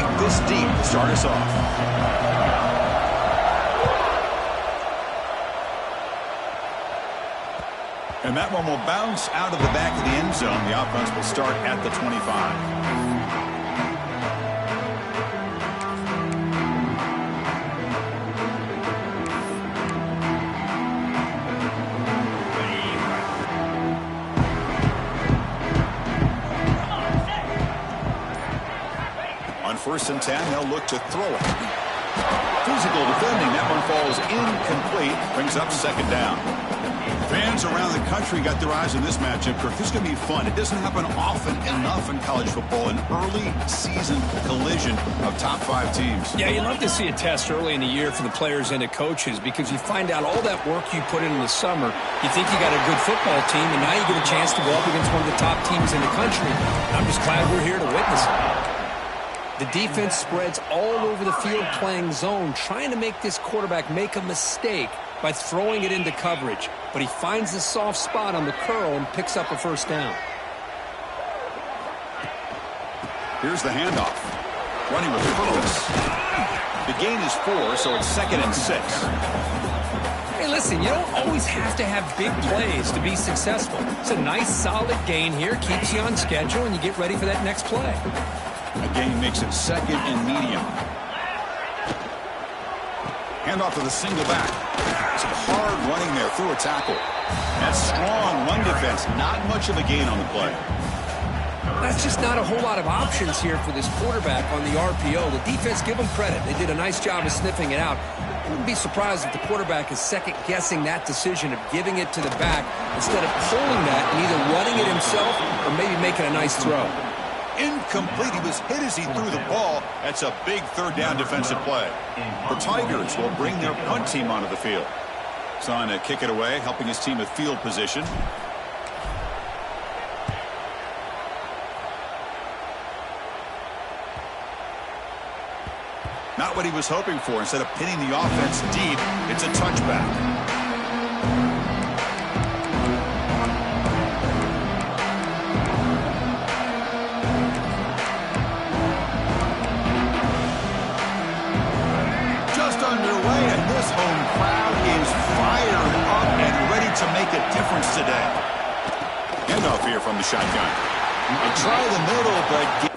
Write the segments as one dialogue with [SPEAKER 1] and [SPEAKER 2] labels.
[SPEAKER 1] think this deep to start us off. And that one will bounce out of the back of the end zone. The offense will start at the 25. On 1st and 10, they'll look to throw it. Physical defending. That one falls incomplete. Brings up 2nd down. Fans around the country got their eyes on this matchup. Kirk, this is going to be fun. It doesn't happen often enough in college football, an early season collision of top 5 teams.
[SPEAKER 2] Yeah, you love to see a test early in the year for the players and the coaches because you find out all that work you put in the summer. You think you got a good football team, and now you get a chance to go up against one of the top teams in the country. I'm just glad we're here to witness it. The defense spreads all over the field playing zone, trying to make this quarterback make a mistake by throwing it into coverage. But he finds the soft spot on the curl and picks up a 1st down.
[SPEAKER 1] Here's the handoff. Running with purpose. The gain is 4, so it's 2nd and 6.
[SPEAKER 2] Hey, listen, you don't always have to have big plays to be successful. It's a nice, solid gain here, keeps you on schedule, and you get ready for that next play.
[SPEAKER 1] A gain makes it 2nd and medium. Handoff to the single back. Some hard running there through a tackle. That strong run defense, not much of a gain on the play.
[SPEAKER 2] That's just not a whole lot of options here for this quarterback on the RPO. The defense, give them credit. They did a nice job of sniffing it out. I wouldn't be surprised if the quarterback is second-guessing that decision of giving it to the back instead of pulling that and either running it himself or maybe making a nice throw.
[SPEAKER 1] Incomplete. He was hit as he threw the ball. That's a big 3rd down defensive play. The Tigers will bring their punt team onto the field. He's on to kick it away, helping his team with field position. Not what he was hoping for. Instead of pinning the offense deep, it's a touchback. Home crowd is fired up and ready to make a difference today. Handoff here from the shotgun. They try the middle, but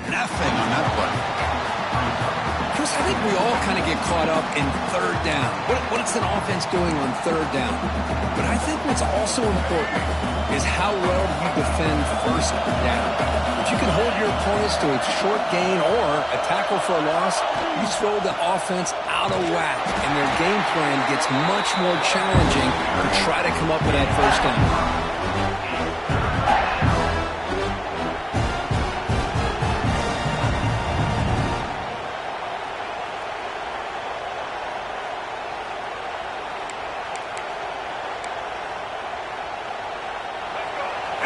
[SPEAKER 1] nothing on that play.
[SPEAKER 2] Chris, I think we all kind of get caught up in 3rd down. What's an offense doing on 3rd down? But I think what's also important is how well you defend 1st down. If you can hold your opponents to a short gain or a tackle for a loss, you throw the offense out of whack, and their game plan gets much more challenging to try to come up with that 1st down.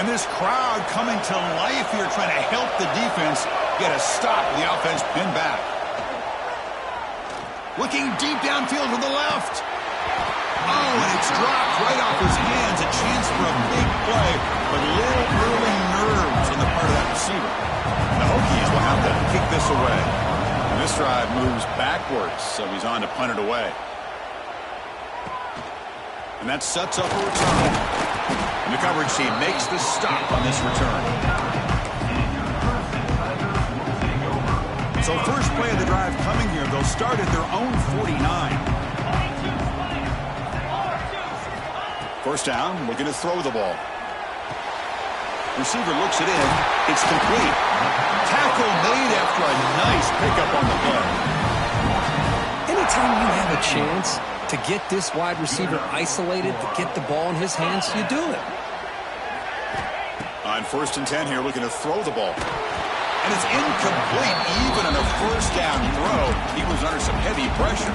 [SPEAKER 1] And this crowd coming to life here, trying to help the defense get a stop. The offense pinned back. Looking deep downfield to the left. Oh, and it's dropped right off his hands. A chance for a big play, but little early nerves on the part of that receiver. The Hokies will have to kick this away. And this drive moves backwards, so he's on to punt it away. And that sets up a return. And the coverage team makes the stop on this return. So first play of the drive coming here. They'll start at their own 49. 1st down, looking to throw the ball. Receiver looks it in. It's complete. Tackle made after a Nice pickup on the play.
[SPEAKER 2] Anytime you have a chance to get this wide receiver isolated, to get the ball in his hands, you do it.
[SPEAKER 1] On 1st and 10 here, looking to throw the ball. And it's incomplete, even on a first down throw. He was under some heavy pressure.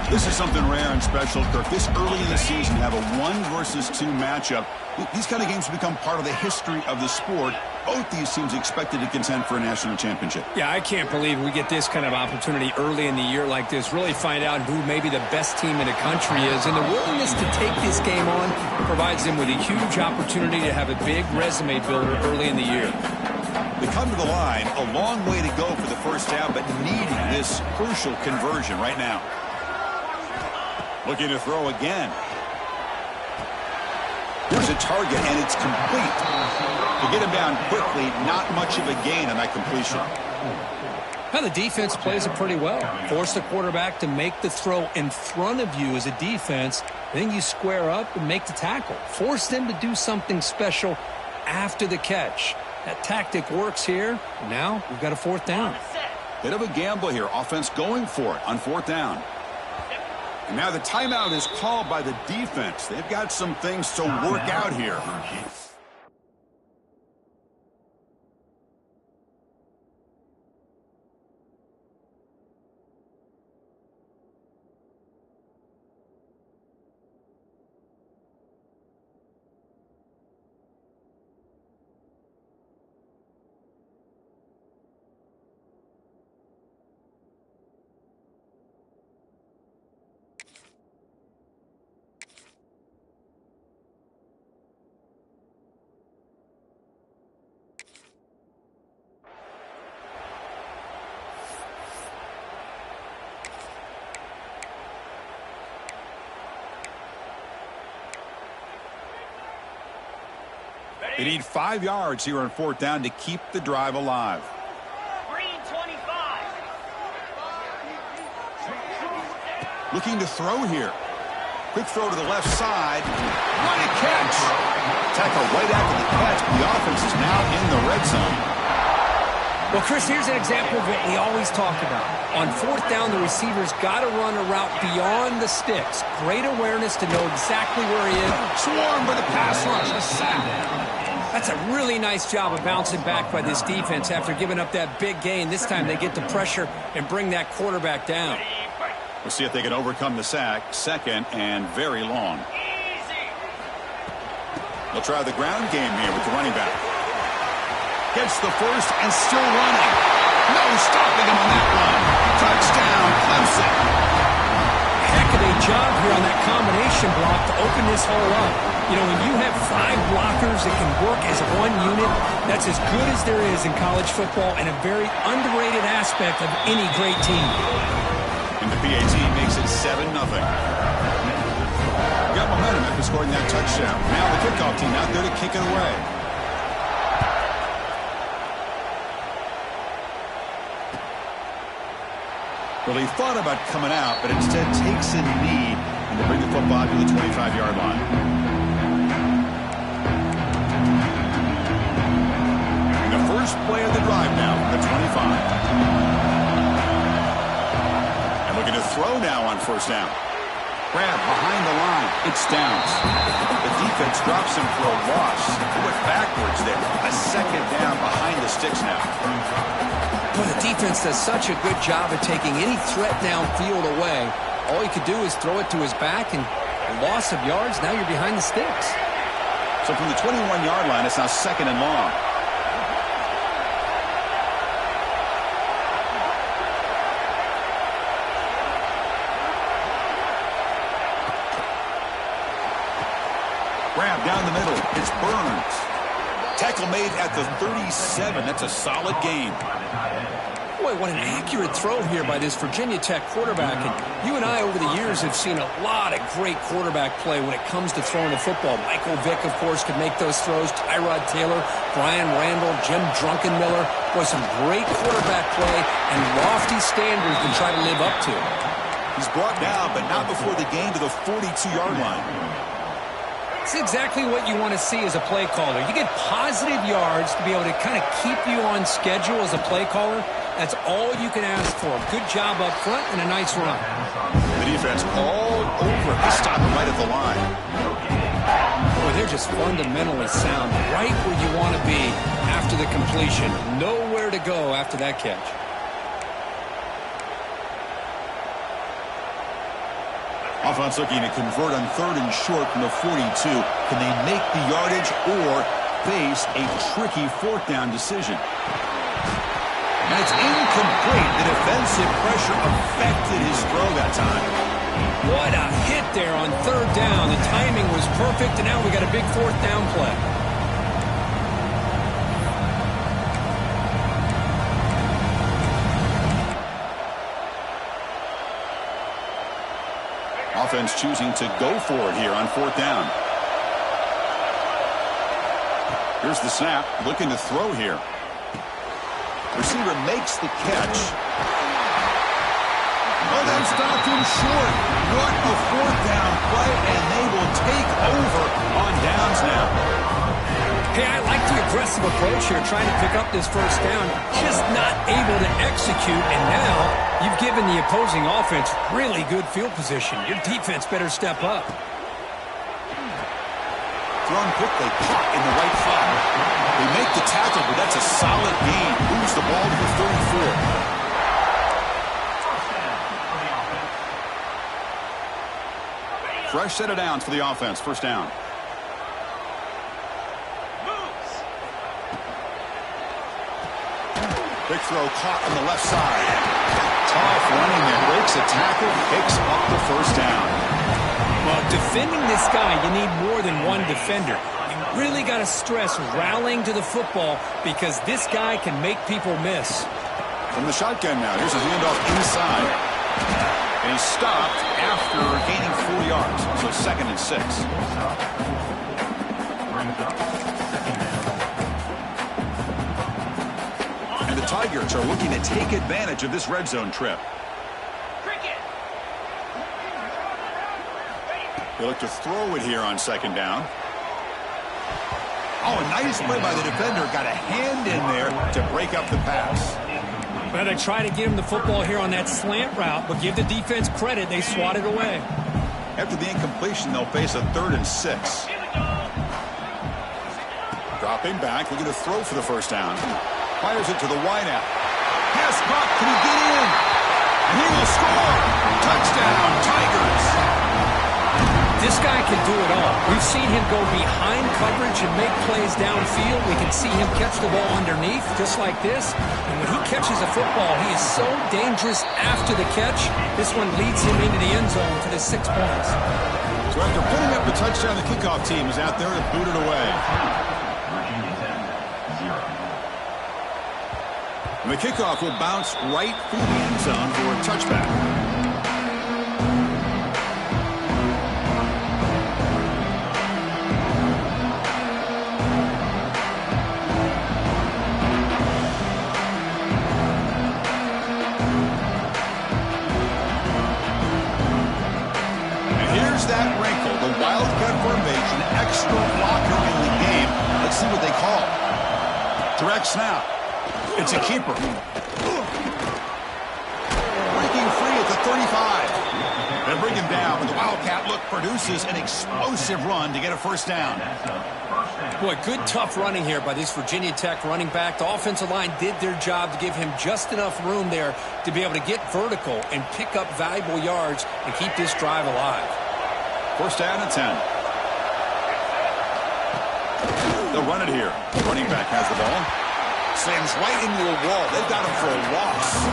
[SPEAKER 1] This is something rare and special, Kirk. This early in the season, have a 1 versus 2 matchup. These kind of games have become part of the history of the sport. Both these teams expected to contend for a national championship.
[SPEAKER 2] Yeah, I can't believe we get this kind of opportunity early in the year like this. Really find out who maybe the best team in the country is. And the willingness to take this game on provides them with a huge opportunity to have a big resume builder early in the year.
[SPEAKER 1] They come to the line, a long way to go for the first down, but needing this crucial conversion right now. Looking to throw again. Here's a target, and it's complete. To get him down quickly, not much of a gain on that completion.
[SPEAKER 2] Now the defense plays it pretty well. Force the quarterback to make the throw in front of you as a defense. Then you square up and make the tackle. Force them to do something special after the catch. That tactic works here. Now we've got a 4th down.
[SPEAKER 1] Bit of a gamble here. Offense going for it on 4th down. And now the timeout is called by the defense. They've got some things to work out here. They need 5 yards here on 4th down to keep the drive alive.
[SPEAKER 3] Green 25.
[SPEAKER 1] Looking to throw here. Quick throw to the left side. What a catch. Tackle right after the catch. The offense is now in the red zone.
[SPEAKER 2] Well, Chris, here's an example of what we always talk about. On 4th down, the receiver's got to run a route beyond the sticks. Great awareness to know exactly where he is.
[SPEAKER 1] Swarmed by the pass rush. A sack.
[SPEAKER 2] That's a really nice job of bouncing back by this defense after giving up that big gain. This time they get the pressure and bring that quarterback down.
[SPEAKER 1] We'll see if they can overcome the sack. 2nd and very long. They'll try the ground game here with the running back. Gets the first and still running. No stopping him on that one. Touchdown, Clemson.
[SPEAKER 2] Heck of a job here on that combination block to open this hole up. You know, when you have 5 blockers that can work as one unit, that's as good as there is in college football and a very underrated aspect of any great team.
[SPEAKER 1] And the PAT makes it 7-0. Got momentum after scoring that touchdown. Now the kickoff team out there to kick it away. Well, he thought about coming out, but instead takes a knee and to bring the football to the 25-yard line. And the first play of the drive now from the 25. And looking to throw now on 1st down. Grab behind the line. It's Downs. The defense drops him for a loss. He went backwards there. A 2nd down behind the sticks now.
[SPEAKER 2] Well, the defense does such a good job of taking any threat downfield away. All he could do is throw it to his back, and a loss of yards, now you're behind the sticks.
[SPEAKER 1] So from the 21-yard line, it's now 2nd and long. Grab down the middle. It's Burns. Tackle made at the 37. That's a solid gain.
[SPEAKER 2] Boy, what an accurate throw here by this Virginia Tech quarterback. And you and I, over the years, have seen a lot of great quarterback play when it comes to throwing the football. Michael Vick, of course, could make those throws. Tyrod Taylor, Brian Randall, Jim Druckenmiller. Boy, some great quarterback play and lofty standards to try to live up to.
[SPEAKER 1] He's brought down, but not before the gain to the 42-yard line.
[SPEAKER 2] It's exactly what you want to see as a play caller. You get positive yards to be able to kind of keep you on schedule as a play caller. That's all you can ask for. Good job up front and a nice run.
[SPEAKER 1] The defense all over it. They stop him right at the line.
[SPEAKER 2] Boy, they're just fundamentally sound, right where you want to be after the completion. Nowhere to go after that catch.
[SPEAKER 1] Offense looking to convert on 3rd and short from the 42. Can they make the yardage or face a tricky 4th down decision? And it's incomplete. The defensive pressure affected his throw that time.
[SPEAKER 2] What a hit there on 3rd down. The timing was perfect, and now we got a big 4th down play.
[SPEAKER 1] Offense choosing to go for it here on 4th down. Here's the snap, looking to throw here. Receiver makes the catch. Oh, that stopped him short. What a 4th down play, and they will take over on downs now.
[SPEAKER 2] Hey, I like the aggressive approach here, trying to pick up this 1st down. Just not able to execute, and now you've given the opposing offense really good field position. Your defense better step up.
[SPEAKER 1] Thrown quickly, caught in the right spot. They make the tackle, but that's a solid gain. Moves the ball to the 34. Fresh set of downs for the offense. 1st down. Big throw caught on the left side. Tough running there. Breaks a tackle, picks up the 1st down.
[SPEAKER 2] Well, defending this guy, you need more than one defender. You really got to stress rallying to the football because this guy can make people miss.
[SPEAKER 1] From the shotgun now, here's a handoff inside. And he's stopped after gaining 4 yards. So 2nd and 6. And the Tigers are looking to take advantage of this red zone trip. They look to throw it here on 2nd down. Oh, a nice play by the defender. Got a hand in there to break up the pass.
[SPEAKER 2] Well, they try to get him the football here on that slant route, but give the defense credit. They swat it away.
[SPEAKER 1] After the incompletion, they'll face a 3rd and 6. Dropping back, looking to throw for the 1st down. Fires it to the wideout. Pass caught. Can he get in? And he will score. Touchdown, Tigers.
[SPEAKER 2] This guy can do it all. We've seen him go behind coverage and make plays downfield. We can see him catch the ball underneath, just like this. And when he catches a football, he is so dangerous after the catch. This one leads him into the end zone for the 6 points.
[SPEAKER 1] So after putting up the touchdown, the kickoff team is out there to boot it away. And the kickoff will bounce right through the end zone for a touchback. That wrinkle, the wildcat formation, extra blocker in the game. Let's see what they call. Direct snap. It's a keeper. Breaking free at the 35. They bring him down, but the wildcat look produces an explosive run to get a 1st down.
[SPEAKER 2] Boy, good tough running here by this Virginia Tech running back. The offensive line did their job to give him just enough room there to be able to get vertical and pick up valuable yards and keep this drive alive.
[SPEAKER 1] 1st down and 10. They'll run it here. The running back has the ball. Slams right into a wall. They've got him for a loss.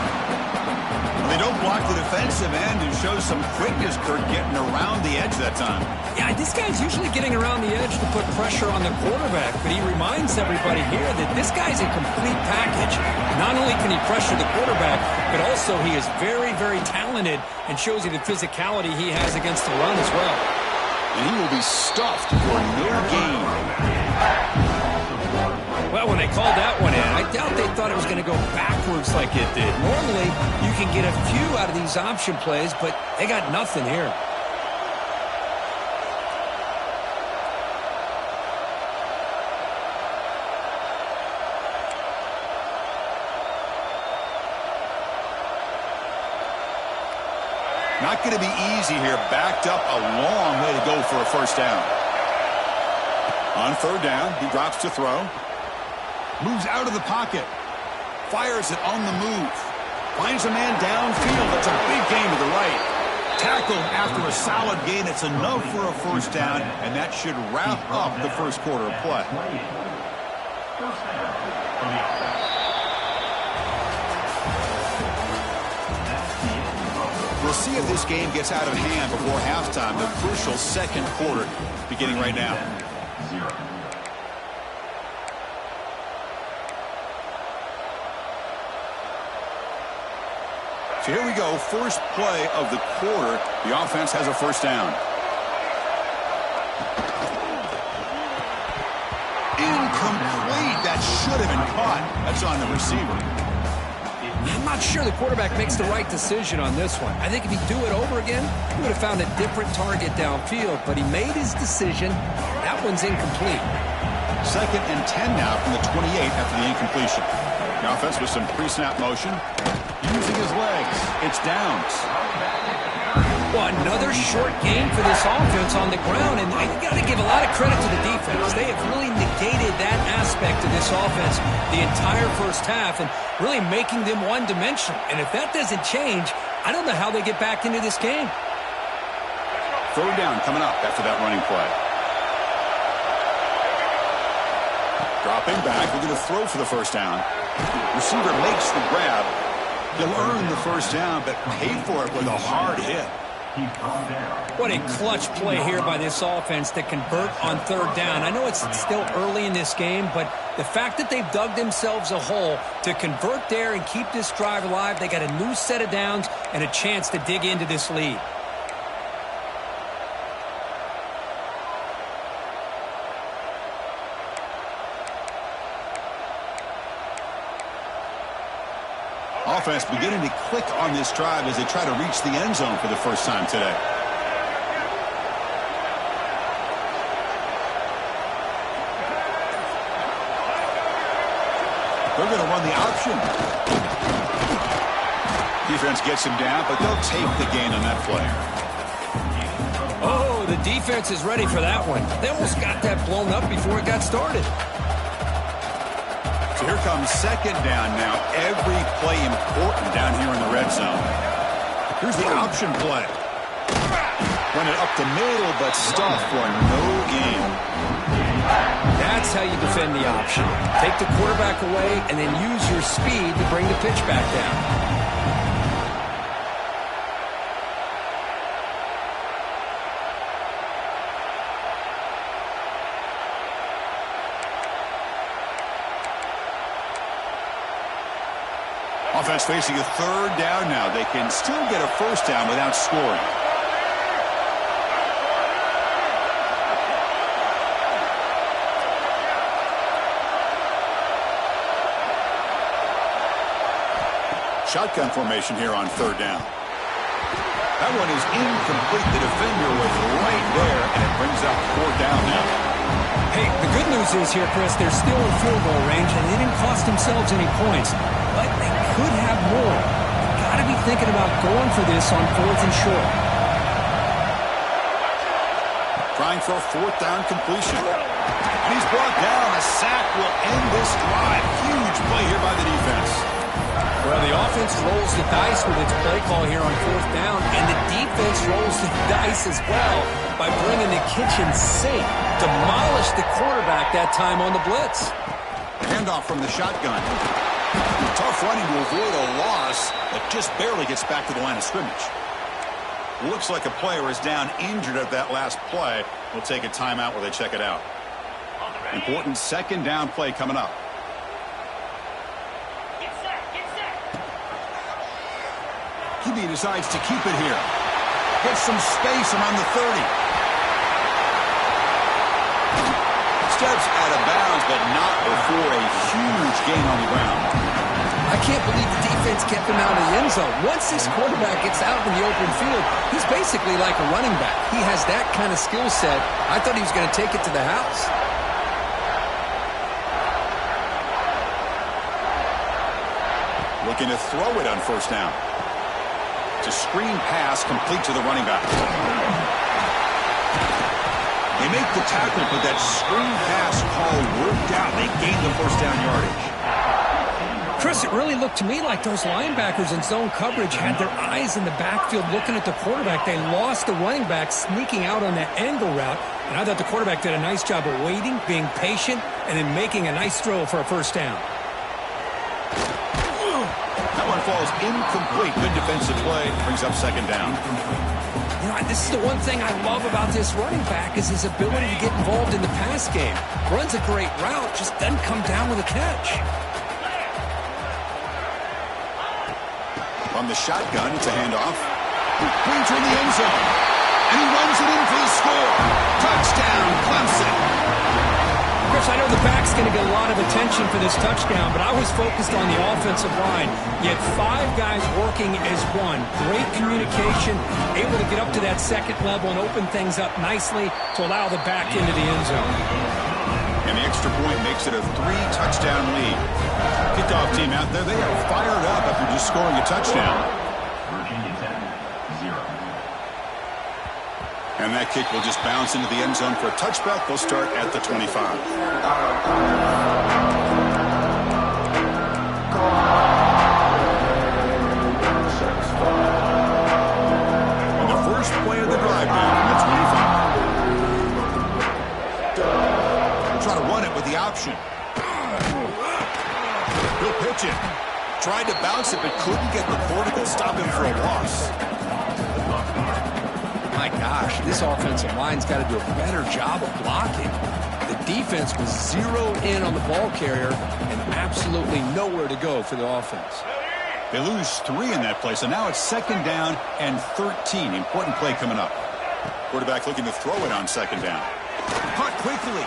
[SPEAKER 1] And they don't block the defensive end and show some quickness, Kurt, getting around the edge that time.
[SPEAKER 2] Yeah, this guy's usually getting around the edge to put pressure on the quarterback, but he reminds everybody here that this guy's a complete package. Not only can he pressure the quarterback, but also he is very, very talented and shows you the physicality he has against the run as well.
[SPEAKER 1] And he will be stuffed for no gain.
[SPEAKER 2] Well, when they called that one in, I doubt they thought it was going to go backwards like it did. Normally, you can get a few out of these option plays, but they got nothing here.
[SPEAKER 1] Not going to be easy here. Backed up a long way to go for a first down. On third down, he drops to throw. Moves out of the pocket. Fires it on the move. Finds a man downfield. That's a big gain to the right. Tackled after a solid gain. It's enough for a first down, and that should wrap up the first quarter of play. We'll see if this game gets out of hand before halftime. The crucial second quarter beginning right now. So here we go, first play of the quarter. The offense has a first down. Incomplete. That should have been caught. That's on the receiver.
[SPEAKER 2] I'm not sure the quarterback makes the right decision on this one. I think if he'd do it over again, he would have found a different target downfield, but he made his decision. That one's incomplete.
[SPEAKER 1] 2nd and 10 now from the 28 after the incompletion. The offense with some pre-snap motion. Using his legs. It's downs.
[SPEAKER 2] Well, another short game for this offense on the ground, and you got to give a lot of credit to the defense. They have really negated that aspect of this offense the entire first half and really making them one-dimensional. And if that doesn't change, I don't know how they get back into this game.
[SPEAKER 1] Third down coming up after that running play. Dropping back, looking to throw for the first down. Receiver makes the grab. He'll earn the first down, but pay for it with a hard hit.
[SPEAKER 2] What a clutch play here by this offense to convert on third down. I know it's still early in this game, but the fact that they've dug themselves a hole to convert there and keep this drive alive, they got a new set of downs and a chance to dig into this lead.
[SPEAKER 1] Offense beginning to click on this drive as they try to reach the end zone for the first time today. They're going to run the option. Defense gets him down, but they'll take the gain on that play.
[SPEAKER 2] Oh, the defense is ready for that one. They almost got that blown up before it got started.
[SPEAKER 1] So here comes second down now. Every play important down here in the red zone. Here's the option play. Run it up the middle, but stuffed for no gain.
[SPEAKER 2] That's how you defend the option. Take the quarterback away and then use your speed to bring the pitch back down.
[SPEAKER 1] Offense facing a third down now. They can still get a first down without scoring. Shotgun formation here on third down. That one is incomplete. The defender was right there, and it brings up fourth down now.
[SPEAKER 2] Hey, the good news is here, Chris, they're still in field goal range, and they didn't cost themselves any points. But they could have more. You've got to be thinking about going for this on 4th and short.
[SPEAKER 1] Trying for a fourth down completion. And he's brought down. A sack will end this drive. Huge play here by the defense.
[SPEAKER 2] Well, the offense rolls the dice with its play call here on 4th down, and the defense rolls the dice as well by bringing the kitchen sink. Demolished the quarterback that time on the blitz.
[SPEAKER 1] Handoff from the shotgun. Tough running to avoid a loss, but just barely gets back to the line of scrimmage. Looks like a player is down injured at that last play. We'll take a timeout while they check it out. Important second down play coming up.
[SPEAKER 3] Get set, get set.
[SPEAKER 1] QB decides to keep it here. Gets some space around the 30. Steps out of bounds, but not before a huge gain on the ground.
[SPEAKER 2] I can't believe the defense kept him out of the end zone. Once this quarterback gets out in the open field, he's basically like a running back. He has that kind of skill set. I thought he was going to take it to the house.
[SPEAKER 1] Looking to throw it on first down. It's a screen pass complete to the running back. They make the tackle, but that screen pass call worked out. They gained the first down yardage.
[SPEAKER 2] Chris, it really looked to me like those linebackers in zone coverage had their eyes in the backfield looking at the quarterback. They lost the running back sneaking out on that angle route. And I thought the quarterback did a nice job of waiting, being patient, and then making a nice throw for a first down.
[SPEAKER 1] That one falls incomplete. Good defensive play. Brings up second down.
[SPEAKER 2] You know, this is the one thing I love about this running back is his ability to get involved in the pass game. Runs a great route, just doesn't come down with a catch.
[SPEAKER 1] From the shotgun, it's a handoff. Pointer in the end zone. And he runs it in for the score. Touchdown, Clemson.
[SPEAKER 2] Chris, I know the back's going to get a lot of attention for this touchdown, but I was focused on the offensive line. You had 5 guys working as one. Great communication, able to get up to that second level and open things up nicely to allow the back into the end zone.
[SPEAKER 1] And the extra point makes it a 3-touchdown lead. Kickoff team out there, they are fired up after just scoring a touchdown. And that kick will just bounce into the end zone for a touchback. They'll start at the 25. And the first play of the drive now from the 25. Try to run it with the option. He'll pitch it. Tried to bounce it, but couldn't get the corner to stop him for a loss.
[SPEAKER 2] My gosh, this offensive line's got to do a better job of blocking. The defense was zeroed in on the ball carrier and absolutely nowhere to go for the offense.
[SPEAKER 1] They lose 3 in that play, so now it's second down and 13. Important play coming up. Quarterback looking to throw it on second down. Caught quickly.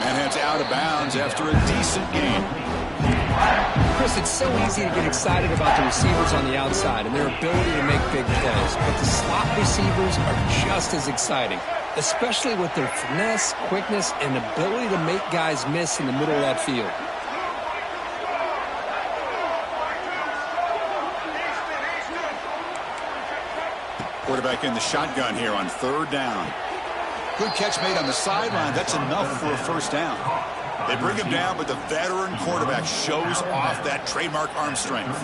[SPEAKER 1] And heads out of bounds after a decent game.
[SPEAKER 2] Chris, it's so easy to get excited about the receivers on the outside and their ability to make big plays, but the slot receivers are just as exciting, especially with their finesse, quickness, and ability to make guys miss in the middle of that field.
[SPEAKER 1] Quarterback in the shotgun here on third down. Good catch made on the sideline. That's enough for a first down. They bring him down, but the veteran quarterback shows off that trademark arm strength.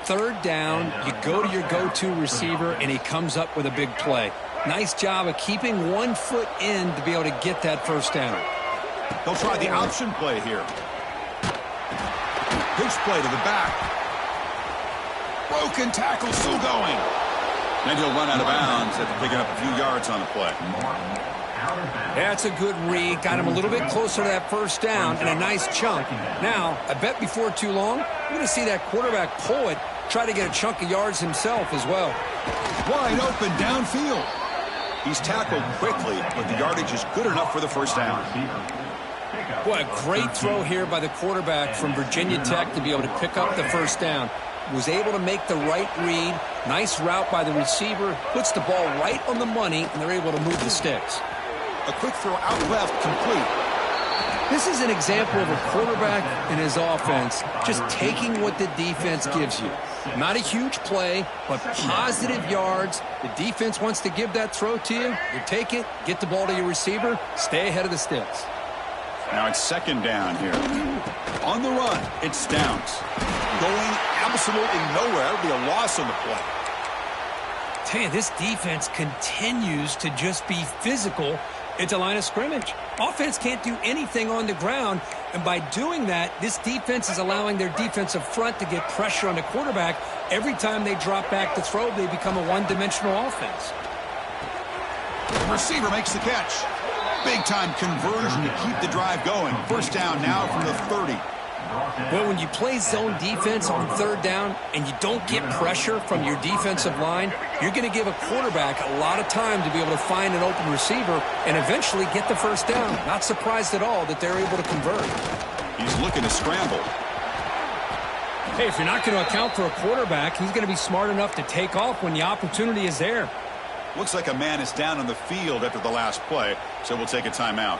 [SPEAKER 2] Third down, you go to your go-to receiver, and he comes up with a big play. Nice job of keeping one foot in to be able to get that first down.
[SPEAKER 1] They'll try the option play here. Pitch play to the back. Broken tackle, still going. Then he'll run out of bounds after picking up a few yards on the play.
[SPEAKER 2] That's a good read. Got him a little bit closer to that first down and a nice chunk. Now, I bet before too long, we're going to see that quarterback pull it, try to get a chunk of yards himself as well.
[SPEAKER 1] Wide open downfield. He's tackled quickly, but the yardage is good enough for the first down.
[SPEAKER 2] What a great throw here by the quarterback from Virginia Tech to be able to pick up the first down. Was able to make the right read. Nice route by the receiver. Puts the ball right on the money, and they're able to move the sticks.
[SPEAKER 1] A quick throw out left, complete.
[SPEAKER 2] This is an example of a quarterback and his offense just taking what the defense gives you. Not a huge play, but positive yards. The defense wants to give that throw to you. You take it, get the ball to your receiver, stay ahead of the sticks.
[SPEAKER 1] Now it's second down here. On the run, it's Downs. Going absolutely nowhere. It'll be a loss on the play.
[SPEAKER 2] Tell you, this defense continues to just be physical at the line of scrimmage. Offense can't do anything on the ground, and by doing that, this defense is allowing their defensive front to get pressure on the quarterback. Every time they drop back to throw, they become a one-dimensional offense.
[SPEAKER 1] The receiver makes the catch. Big-time conversion to keep the drive going. First down now from the 30.
[SPEAKER 2] Well, when you play zone defense on third down and you don't get pressure from your defensive line, you're going to give a quarterback a lot of time to be able to find an open receiver and eventually get the first down. Not surprised at all that they're able to convert.
[SPEAKER 1] He's looking to scramble.
[SPEAKER 2] Hey, if you're not going to account for a quarterback, he's going to be smart enough to take off when the opportunity is there.
[SPEAKER 1] Looks like a man is down on the field after the last play, so we'll take a timeout.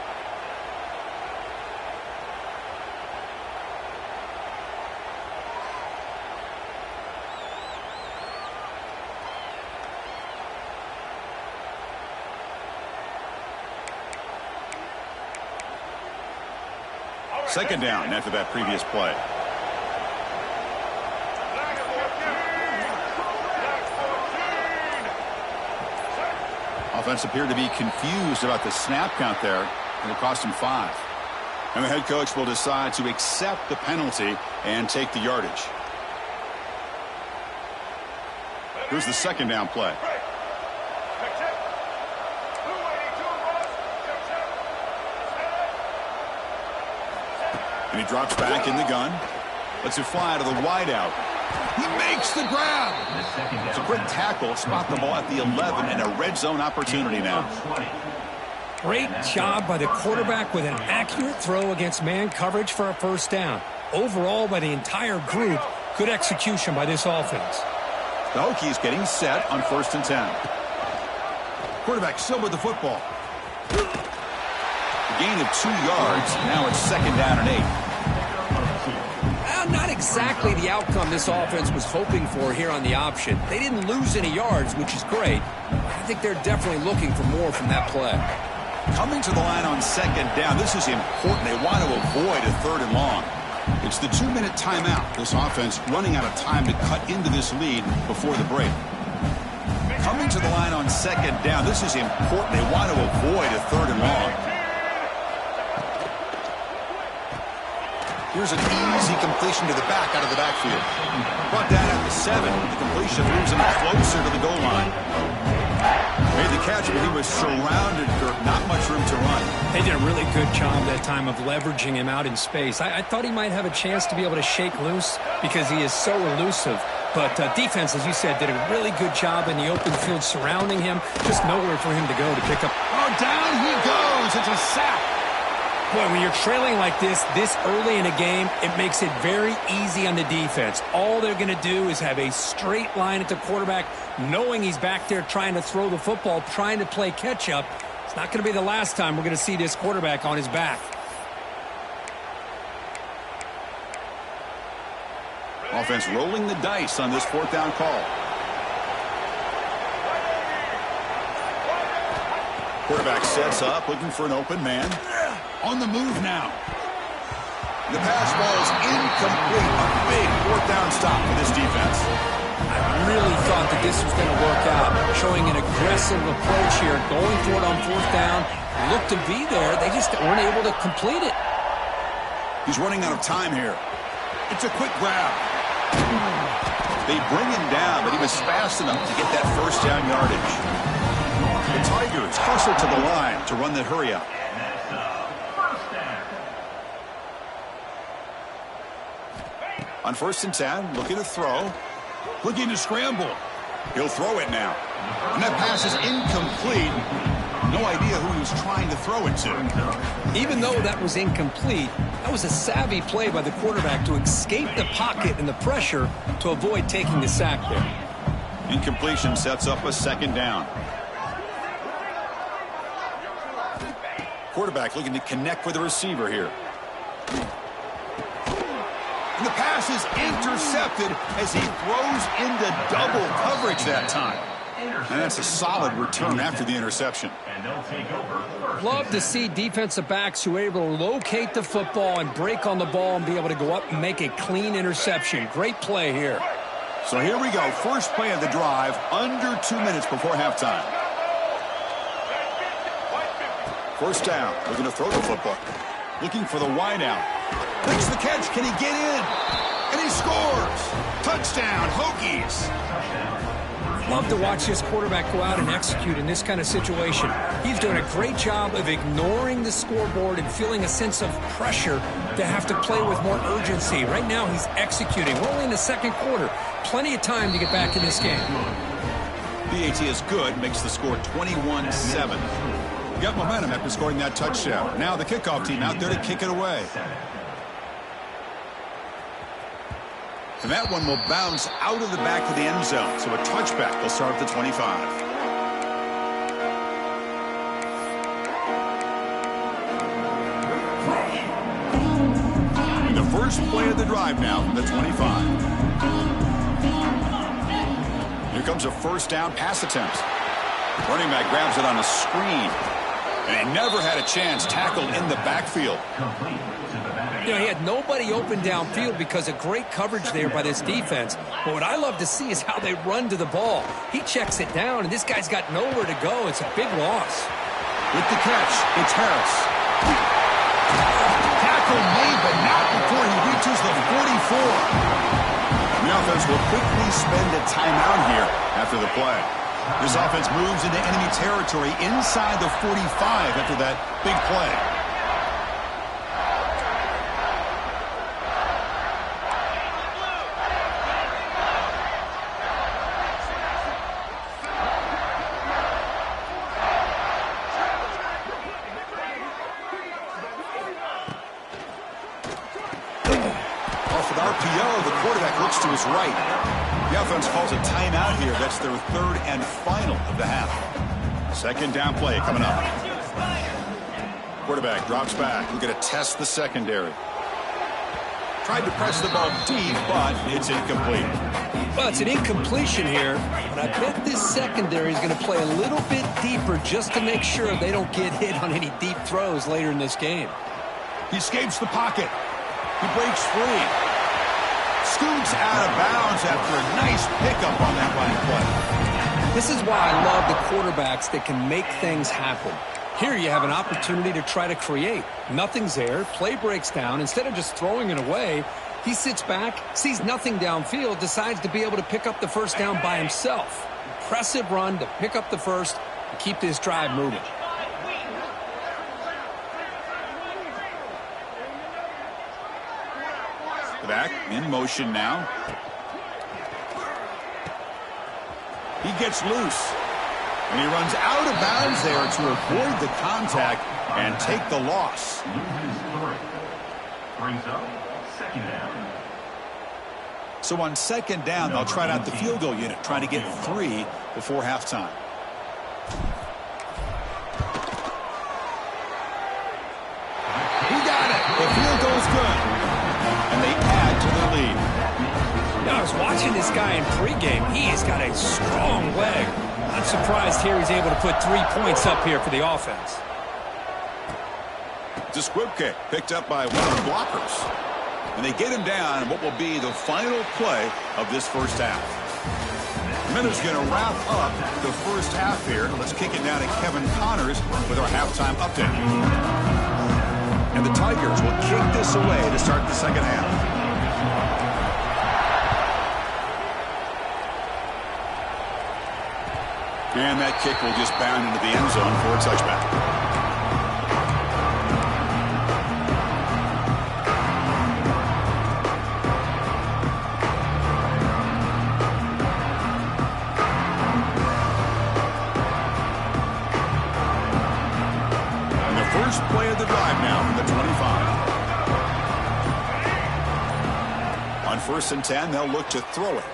[SPEAKER 1] Second down after that previous play. Offense appeared to be confused about the snap count there, and it cost him 5. And the head coach will decide to accept the penalty and take the yardage. Here's the second down play. And he drops back in the gun. Lets it fly to the wideout. He makes the grab. It's a quick tackle. Spot the ball at the 11 and a red zone opportunity now.
[SPEAKER 2] Great job by the quarterback with an accurate throw against man coverage for a first down. Overall, by the entire group, good execution by this offense.
[SPEAKER 1] The Hokies getting set on 1st and 10. Quarterback still with the football. A gain of 2 yards. Now it's 2nd down and 8.
[SPEAKER 2] Not exactly the outcome this offense was hoping for here on the option. They didn't lose any yards, which is great. I think they're definitely looking for more from that play.
[SPEAKER 1] Coming to the line on 2nd down, this is important. They want to avoid a 3rd and long. It's the 2-minute timeout. This offense running out of time to cut into this lead before the break. Coming to the line on 2nd down, this is important. They want to avoid a 3rd and long. Here's an easy completion to the back out of the backfield. Brought down at the 7. The completion moves him closer to the goal line. Made the catch, but he was surrounded, Kirk. Not much room to run.
[SPEAKER 2] They did a really good job that time of leveraging him out in space. I thought he might have a chance to be able to shake loose because he is so elusive. But defense, as you said, did a really good job in the open field surrounding him. Just nowhere for him to go to pick up.
[SPEAKER 1] Oh, down he goes. It's a sack.
[SPEAKER 2] Boy, when you're trailing like this early in a game, it makes it very easy on the defense. All they're going to do is have a straight line at the quarterback, knowing he's back there trying to throw the football, trying to play catch-up. It's not going to be the last time we're going to see this quarterback on his back.
[SPEAKER 1] Offense rolling the dice on this 4th down call. Quarterback sets up, looking for an open man. On the move now. The pass ball is incomplete. A big 4th down stop for this defense.
[SPEAKER 2] I really thought that this was going to work out, showing an aggressive approach here, going for it on 4th down. Looked to be there. They just weren't able to complete it.
[SPEAKER 1] He's running out of time here. It's a quick grab. They bring him down, but he was fast enough to get that 1st down yardage. The Tigers hustle to the line to run the hurry up. On 1st and 10, looking to throw. Looking to scramble. He'll throw it now. And that pass is incomplete. No idea who he was trying to throw it to.
[SPEAKER 2] Even though that was incomplete, that was a savvy play by the quarterback to escape the pocket and the pressure to avoid taking the sack there.
[SPEAKER 1] Incompletion sets up a 2nd down. Quarterback looking to connect with the receiver here. And the pass is intercepted as he throws into double coverage that time. And that's a solid return after the interception.
[SPEAKER 2] Love to see defensive backs who are able to locate the football and break on the ball and be able to go up and make a clean interception. Great play here.
[SPEAKER 1] So here we go. First play of the drive, under 2 minutes before halftime. 1st down, looking to throw the football. Looking for the wideout. Makes the catch. Can he get in? And he scores. Touchdown, Hokies.
[SPEAKER 2] Love to watch this quarterback go out and execute in this kind of situation. He's doing a great job of ignoring the scoreboard and feeling a sense of pressure to have to play with more urgency. Right now, he's executing. We're only in the 2nd quarter. Plenty of time to get back in this game.
[SPEAKER 1] BAT is good. Makes the score 21-7. Got momentum after scoring that touchdown. Now the kickoff team out there to kick it away. And that one will bounce out of the back of the end zone. So a touchback will start at the 25. And the first play of the drive now from the 25. Here comes a 1st down pass attempt. Running back grabs it on a screen. And he never had a chance, tackled in the backfield.
[SPEAKER 2] You know, he had nobody open downfield because of great coverage there by this defense. But what I love to see is how they run to the ball. He checks it down, and this guy's got nowhere to go. It's a big loss.
[SPEAKER 1] With the catch, it's Harris. Tackle made, but not before he reaches the 44. The offense will quickly spend a timeout here after the play. This offense moves into enemy territory inside the 45 after that big play. RPO, the quarterback looks to his right. The offense calls a timeout here. That's their third and final of the half. Second down play coming up. Quarterback drops back. We're going to test the secondary. Tried to press the ball deep, but it's incomplete.
[SPEAKER 2] Well, it's an incompletion here, but I bet this secondary is going to play a little bit deeper just to make sure they don't get hit on any deep throws later in this game.
[SPEAKER 1] He escapes the pocket. He breaks free. Scoots out of bounds after a nice pickup on that line play.
[SPEAKER 2] This is why I love the quarterbacks that can make things happen. Here you have an opportunity to try to create. Nothing's there. Play breaks down. Instead of just throwing it away, he sits back, sees nothing downfield, decides to be able to pick up the first down by himself. Impressive run to pick up the first and keep this drive moving.
[SPEAKER 1] Back in motion now. He gets loose. And he runs out of bounds there to avoid the contact and take the loss.
[SPEAKER 4] Brings up second down.
[SPEAKER 1] So on second down, they'll try out the field goal unit, trying to get 3 before halftime. He got it. The field goal's good. And they add to the lead.
[SPEAKER 2] Now, I was watching this guy in pregame. He has got a strong leg. I'm surprised here he's able to put 3 points up here for the offense.
[SPEAKER 1] It's a squib kick picked up by one of the blockers. And they get him down in what will be the final play of this first half. Minute's going to wrap up the first half here. Let's kick it down to Kevin Connors with our halftime update. And the Tigers will kick this away to start the second half. And that kick will just bound into the end zone for a touchback. And the first play of the drive now from the 25. On 1st and 10, they'll look to throw it.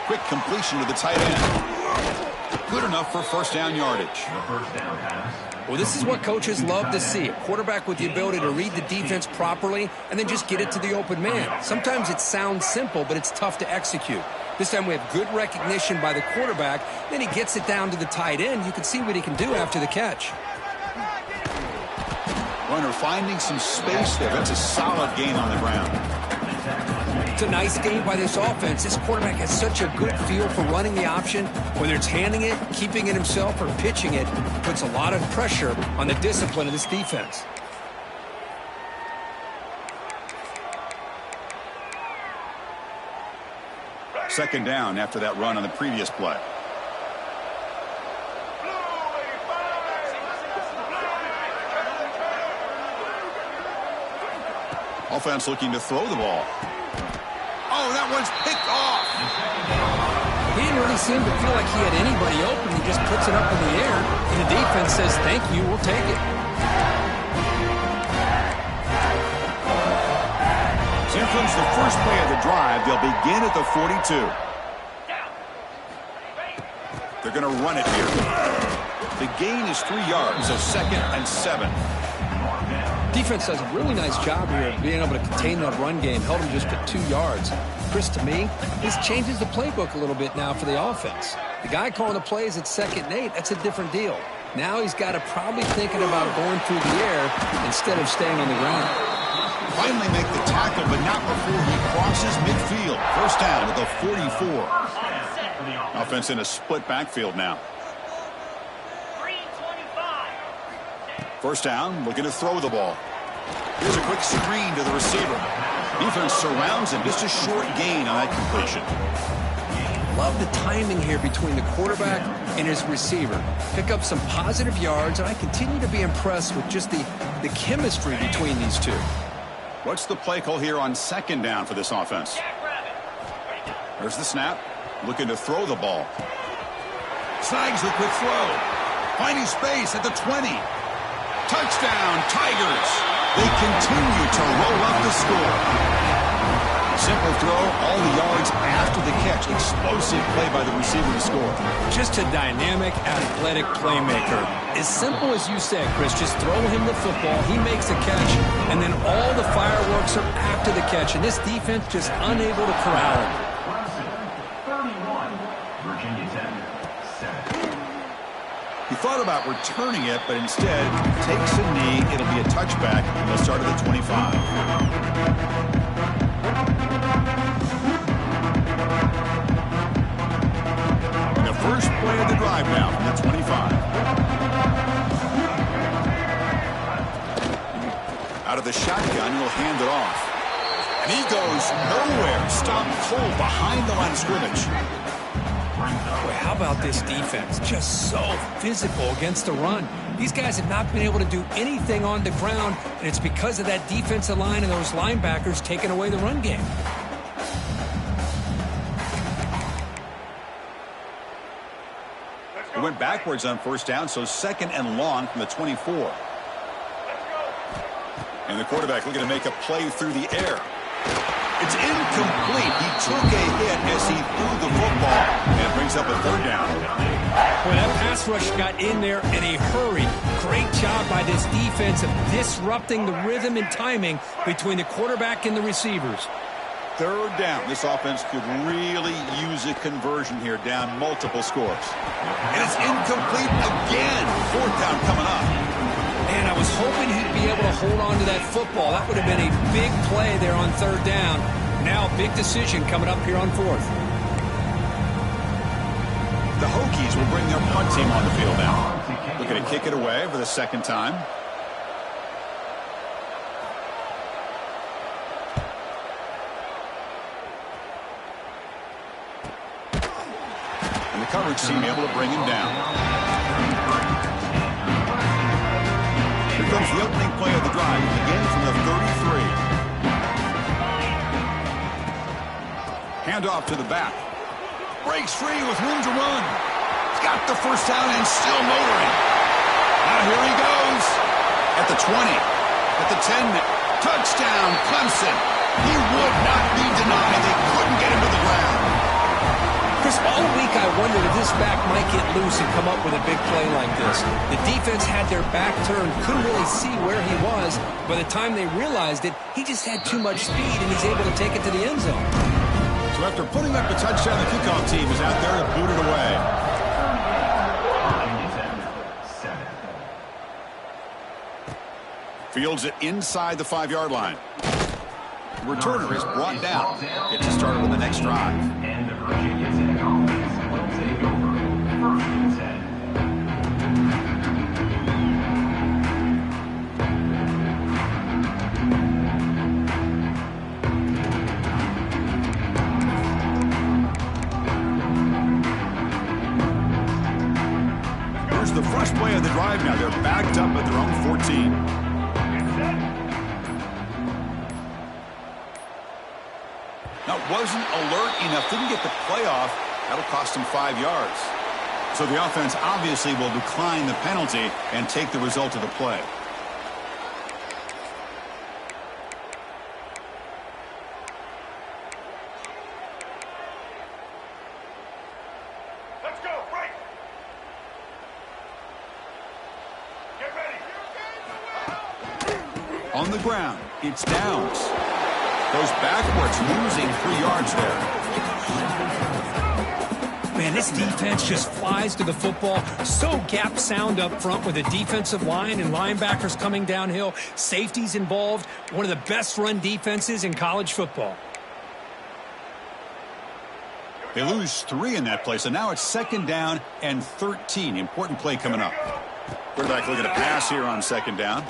[SPEAKER 1] Quick completion to the tight end. Good enough for first down yardage.
[SPEAKER 2] Well, this is what coaches love to see. A quarterback with the ability to read the defense properly and then just get it to the open man. Sometimes it sounds simple, but it's tough to execute. This time we have good recognition by the quarterback. Then he gets it down to the tight end. You can see what he can do after the catch.
[SPEAKER 1] Runner finding some space there. That's a solid gain on the ground.
[SPEAKER 2] It's a nice game by this offense. This quarterback has such a good feel for running the option. Whether it's handing it, keeping it himself, or pitching it, puts a lot of pressure on the discipline of this defense.
[SPEAKER 1] Second down after that run on the previous play. Offense looking to throw the ball. Oh, that one's picked off.
[SPEAKER 2] He didn't really seem to feel like he had anybody open. He just puts it up in the air, and the defense says, thank you, we'll take it.
[SPEAKER 1] So here comes the first play of the drive. They'll begin at the 42. They're going to run it here. The gain is 3 yards, so 2nd and 7.
[SPEAKER 2] Defense does a really nice job here of being able to contain that run game. Held him just at 2 yards. Chris, to me, this changes the playbook a little bit now for the offense. The guy calling the plays at 2nd and 8, that's a different deal. Now he's got to probably thinking about going through the air instead of staying on the ground.
[SPEAKER 1] Finally make the tackle, but not before he crosses midfield. First down at the 44. Offense in a split backfield now.
[SPEAKER 3] 3:25.
[SPEAKER 1] First down, looking to throw the ball. Here's a quick screen to the receiver. Defense surrounds him. Just a short gain on that completion.
[SPEAKER 2] Love the timing here between the quarterback and his receiver. Pick up some positive yards, and I continue to be impressed with just the chemistry between these two.
[SPEAKER 1] What's the play call here on second down for this offense? There's the snap. Looking to throw the ball. Snags the quick throw. Finding space at the 20. Touchdown, Tigers. They continue to roll up the score. Simple throw, all the yards after the catch. Explosive play by the receiver to score.
[SPEAKER 2] Just a dynamic, athletic playmaker. As simple as you said, Chris, just throw him the football, he makes a catch, and then all the fireworks are after the catch, and this defense just unable to corral him.
[SPEAKER 4] Clemson 31, Virginia Tech 7.
[SPEAKER 1] He thought about returning it, but instead takes a knee. It'll be a touchback. They'll start at the 25. And the first play of the drive now from the 25. Out of the shotgun, he'll hand it off. And he goes nowhere. Stopped cold behind the line of scrimmage.
[SPEAKER 2] Boy, how about this defense? Just so physical against the run. These guys have not been able to do anything on the ground, and it's because of that defensive line and those linebackers taking away the run game.
[SPEAKER 1] He went backwards on first down, so second and long from the 24. And the quarterback looking to make a play through the air. It's incomplete. He took a hit as he threw the football and brings up a third down.
[SPEAKER 2] Boy, that pass rush got in there in a hurry. Great job by this defense of disrupting the rhythm and timing between the quarterback and the receivers.
[SPEAKER 1] Third down. This offense could really use a conversion here, down multiple scores. And it's incomplete again. Fourth down coming up.
[SPEAKER 2] Man, I was hoping he'd be able to hold on to that football. That would have been a big play there on third down. Now, big decision coming up here on fourth.
[SPEAKER 1] The Hokies will bring their punt team on the field now. Looking to kick it away for the second time. And the coverage team able to bring him down. Here comes the opening play of the drive. Again from the 33. Handoff to the back. Breaks free with room to run. He's got the first down and still motoring. Now here he goes. At the 20. At the 10. Touchdown, Clemson. He would not be denied. They couldn't get him to the ground.
[SPEAKER 2] Chris, all week I wondered if this back might get loose and come up with a big play like this. The defense had their back turned, couldn't really see where he was. By the time they realized it, he just had too much speed, and he's able to take it to the end zone.
[SPEAKER 1] So after putting up the touchdown, the kickoff team is out there to boot it away.
[SPEAKER 4] Virginia Tech 7.
[SPEAKER 1] Fields it inside the 5-yard line. The returner is brought down. Gets us started on the next drive.
[SPEAKER 4] And the Virginia Tech offense will take over. First and 10.
[SPEAKER 1] Here's the first play of the drive now. They're backed up at their own 14. Now, wasn't alert enough, didn't get the play off. That'll cost him 5 yards. So the offense obviously will decline the penalty and take the result of the play.
[SPEAKER 3] Let's go, right. Get ready.
[SPEAKER 1] On the ground, it's Downs. Goes backwards, losing 3 yards there.
[SPEAKER 2] Man, This defense just flies to the football. So gap sound up front with a defensive line and linebackers coming downhill. Safeties involved. One of the best run defenses in college football.
[SPEAKER 1] They lose 3 in that play, so now it's 2nd down and 13. Important play coming up. Quarterback looking to pass here on 2nd down.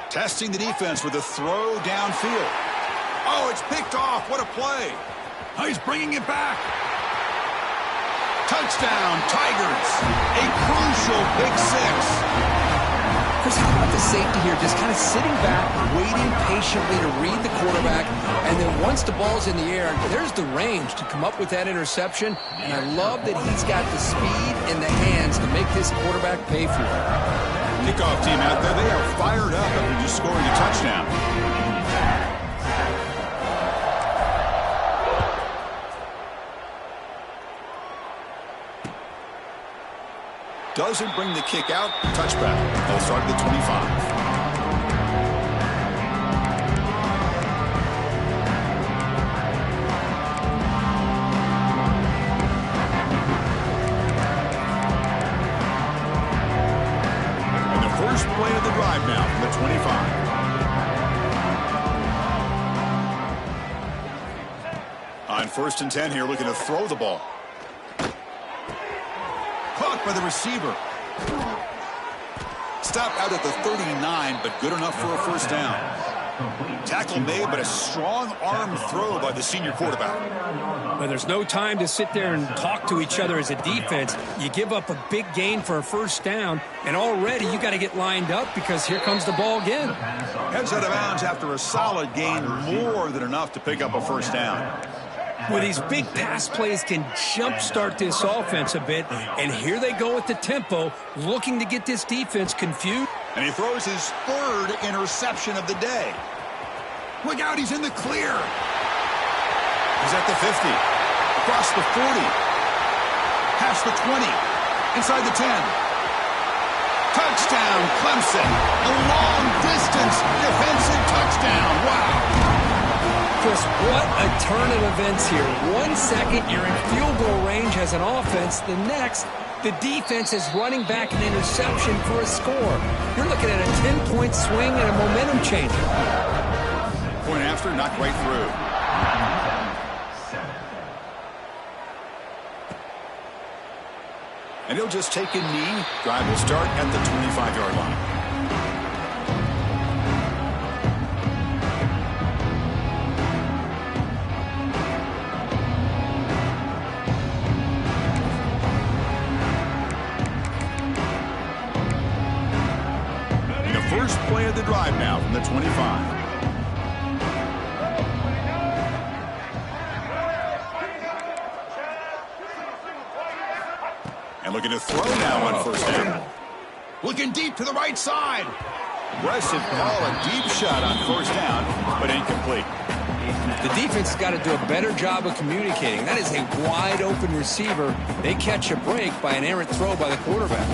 [SPEAKER 1] Testing the defense with a throw downfield. Oh, it's picked off. What a play. Oh, he's bringing it back. Touchdown, Tigers. A crucial pick 6.
[SPEAKER 2] Chris, how about the safety here? Just kind of sitting back, waiting patiently to read the quarterback, and then once the ball's in the air, there's the range to come up with that interception, and I love that he's got the speed in the hands to make this quarterback pay for it.
[SPEAKER 1] Kickoff team out there, they are fired up after just scoring a touchdown. Doesn't bring the kick out. Touchback. They'll start at the 25. And the first play of the drive now from the 25. On 1st and 10 here, looking to throw the ball. Caught by the receiver. Stop out at the 39, but good enough for a 1st down. Tackle made, but a strong arm throw by the senior quarterback.
[SPEAKER 2] Well, there's no time to sit there and talk to each other as a defense. You give up a big gain for a 1st down, and already you got to get lined up because here comes the ball again.
[SPEAKER 1] Heads out of bounds after a solid gain, more than enough to pick up a 1st down.
[SPEAKER 2] Well, these big pass plays can jumpstart this offense a bit, and here they go with the tempo, looking to get this defense confused.
[SPEAKER 1] And he throws his 3rd interception of the day. Look out, he's in the clear. He's at the 50, across the 40, past the 20, inside the 10. Touchdown, Clemson. A long-distance defensive touchdown. Wow.
[SPEAKER 2] Chris, what a turn of events here. 1 second, you're in field goal range as an offense. The next, the defense is running back an interception for a score. You're looking at a 10-point swing and a momentum changer.
[SPEAKER 1] Point after, not quite through. And he'll just take a knee. Drive will start at the 25-yard line. First play of the drive now from the 25. And looking to throw now on 1st down. Looking deep to the right side. Aggressive call, a deep shot on 1st down, but incomplete.
[SPEAKER 2] The defense has got to do a better job of communicating. That is a wide-open receiver. They catch a break by an errant throw by the quarterback.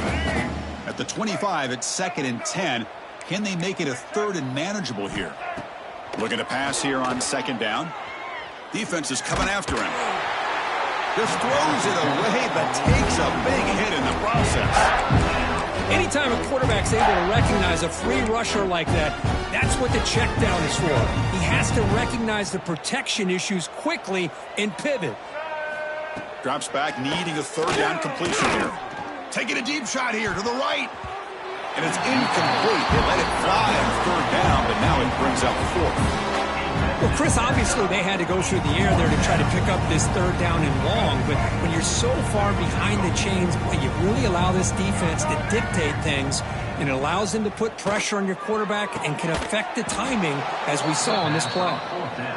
[SPEAKER 1] At the 25, it's 2nd and 10. Can they make it a 3rd and manageable here? Looking to pass here on 2nd down. Defense is coming after him. Just throws it away, but takes a big hit in the process.
[SPEAKER 2] Anytime a quarterback's able to recognize a free rusher like that, that's what the check down is for. He has to recognize the protection issues quickly and pivot.
[SPEAKER 1] Drops back, needing a 3rd down completion here. Taking a deep shot here to the right. And it's incomplete. They let it fly on 3rd down, but now it brings up 4th.
[SPEAKER 2] Well, Chris, obviously they had to go through the air there to try to pick up this 3rd down and long, but when you're so far behind the chains, boy, you really allow this defense to dictate things, and it allows them to put pressure on your quarterback and can affect the timing, as we saw on this play.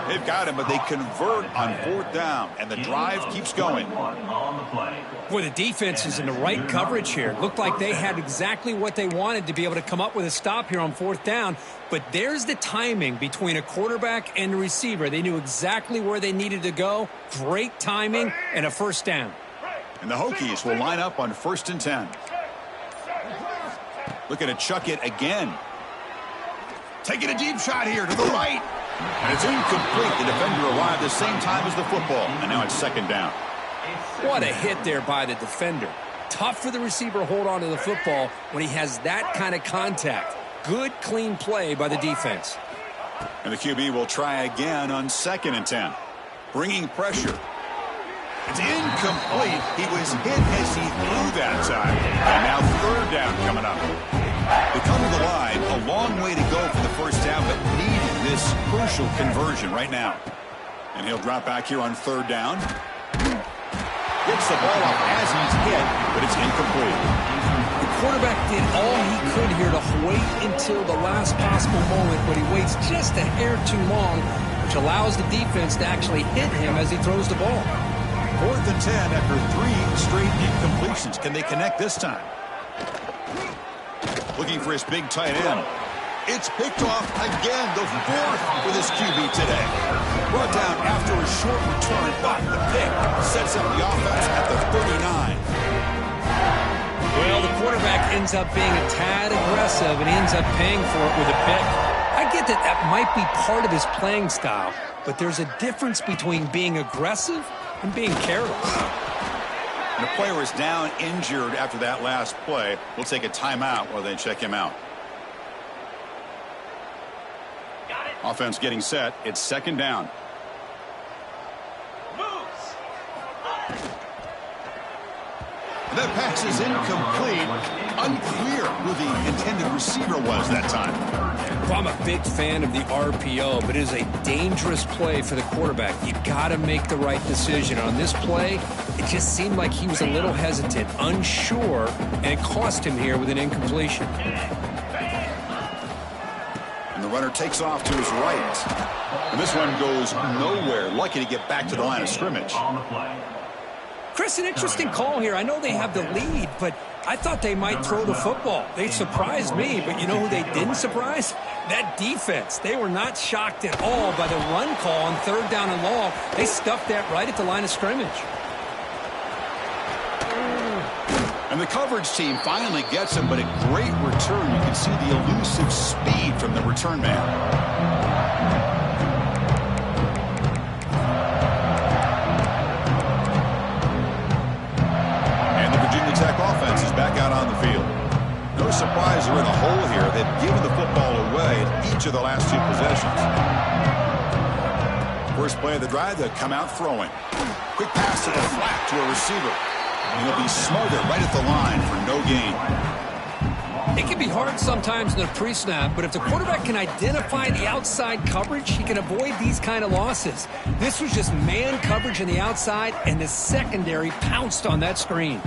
[SPEAKER 1] They've got him, but they convert on 4th down, and the drive keeps going.
[SPEAKER 2] Boy, the defense is in the right coverage here. Looked like they had exactly what they wanted to be able to come up with a stop here on 4th down, but there's the timing between a quarterback and a receiver. They knew exactly where they needed to go. Great timing and a 1st down.
[SPEAKER 1] And the Hokies will line up on 1st and 10. Looking to chuck it again. Taking a deep shot here to the right. And it's incomplete. The defender arrived the same time as the football. And now it's 2nd down.
[SPEAKER 2] What a hit there by the defender. Tough for the receiver to hold on to the football when he has that kind of contact. Good, clean play by the defense.
[SPEAKER 1] And the QB will try again on 2nd and 10. Bringing pressure. It's incomplete. He was hit as he threw that time. And now 3rd down coming up. They come to the line. A long way to go for the first down, but needing this crucial conversion right now. And he'll drop back here on 3rd down. Gets the ball up as he's hit, but it's incomplete.
[SPEAKER 2] The quarterback did all he could here to wait until the last possible moment, but he waits just a hair too long, which allows the defense to actually hit him as he throws the ball.
[SPEAKER 1] 4th and 10 after 3 straight incompletions. Can they connect this time? Looking for his big tight end. It's picked off again, the 4th for this QB today. Brought down after a short return, but the pick sets up the offense at the 39.
[SPEAKER 2] Well, the quarterback ends up being a tad aggressive, and he ends up paying for it with a pick. I get that that might be part of his playing style, but there's a difference between being aggressive and being careless.
[SPEAKER 1] And the player is down injured after that last play. We'll take a timeout while they check him out. Offense getting set. It's 2nd down. And that pass is incomplete. Unclear who the intended receiver was that time.
[SPEAKER 2] Well, I'm a big fan of the RPO, but it is a dangerous play for the quarterback. You've got to make the right decision. On this play, it just seemed like he was a little hesitant, unsure, and it cost him here with an incompletion.
[SPEAKER 1] And the runner takes off to his right. And this one goes nowhere. Lucky to get back to the line of scrimmage.
[SPEAKER 2] Chris, an interesting call here. I know they have the lead, but I thought they might throw the football. They surprised me, but you know who they didn't surprise? That defense. They were not shocked at all by the run call on 3rd down and long. They stuffed that right at the line of scrimmage.
[SPEAKER 1] And the coverage team finally gets him, but a great return. You can see the elusive speed from the return man. Tech offense is back out on the field. No surprise they're in a hole here. They've given the football away in each of the last 2 possessions. First play of the drive, they'll come out throwing. Quick pass to the flat to a receiver. And he'll be smothered right at the line for no gain.
[SPEAKER 2] It can be hard sometimes in the pre-snap, but if the quarterback can identify the outside coverage, he can avoid these kind of losses. This was just man coverage on the outside, and the secondary pounced on that screen.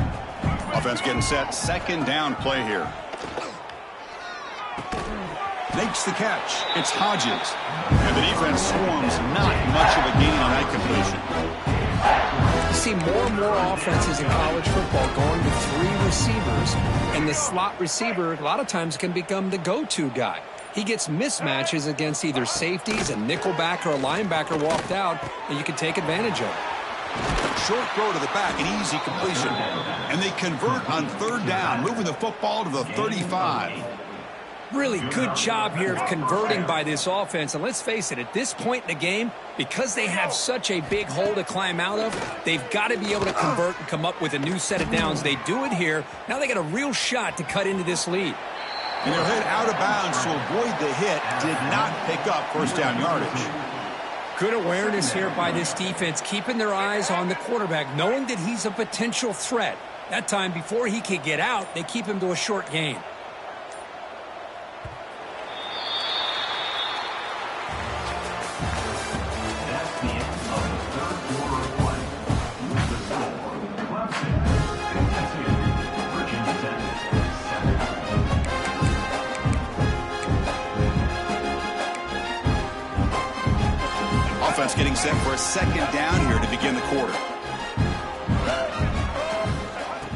[SPEAKER 1] Offense getting set. 2nd down play here. Makes the catch. It's Hodges. And the defense swarms. Not much of a gain on that completion.
[SPEAKER 2] You see more and more offenses in college football going to 3 receivers, and the slot receiver a lot of times can become the go-to guy. He gets mismatches against either safeties, a nickelback, or a linebacker walked out, and you can take advantage of it.
[SPEAKER 1] Short throw to the back, an easy completion. And they convert on 3rd down, moving the football to the 35.
[SPEAKER 2] Really good job here of converting by this offense. And let's face it, at this point in the game, because they have such a big hole to climb out of, they've got to be able to convert and come up with a new set of downs. They do it here. Now they got a real shot to cut into this lead.
[SPEAKER 1] And they'll hit out of bounds to avoid the hit. Did not pick up first down yardage.
[SPEAKER 2] Good awareness here by this defense, keeping their eyes on the quarterback, knowing that he's a potential threat. That time, before he could get out, they keep him to a short gain.
[SPEAKER 4] That's the end of the 3rd quarter of play. The score, Clemson 52, Virginia Tech 7.
[SPEAKER 1] Offense getting set for a 2nd down here to begin the quarter.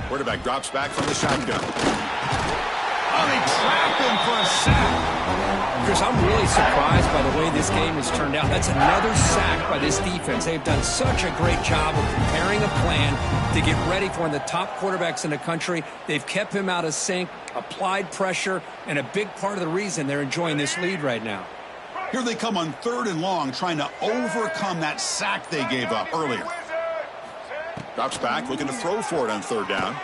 [SPEAKER 1] Quarterback drops back from the shotgun. Oh, they trap him for a sack.
[SPEAKER 2] Chris, I'm really surprised by the way this game has turned out. That's another sack by this defense. They've done such a great job of preparing a plan to get ready for one of the top quarterbacks in the country. They've kept him out of sync, applied pressure, and a big part of the reason they're enjoying this lead right now.
[SPEAKER 1] Here they come on 3rd and long, trying to overcome that sack they gave up earlier. Drops back, looking to throw for it on third down.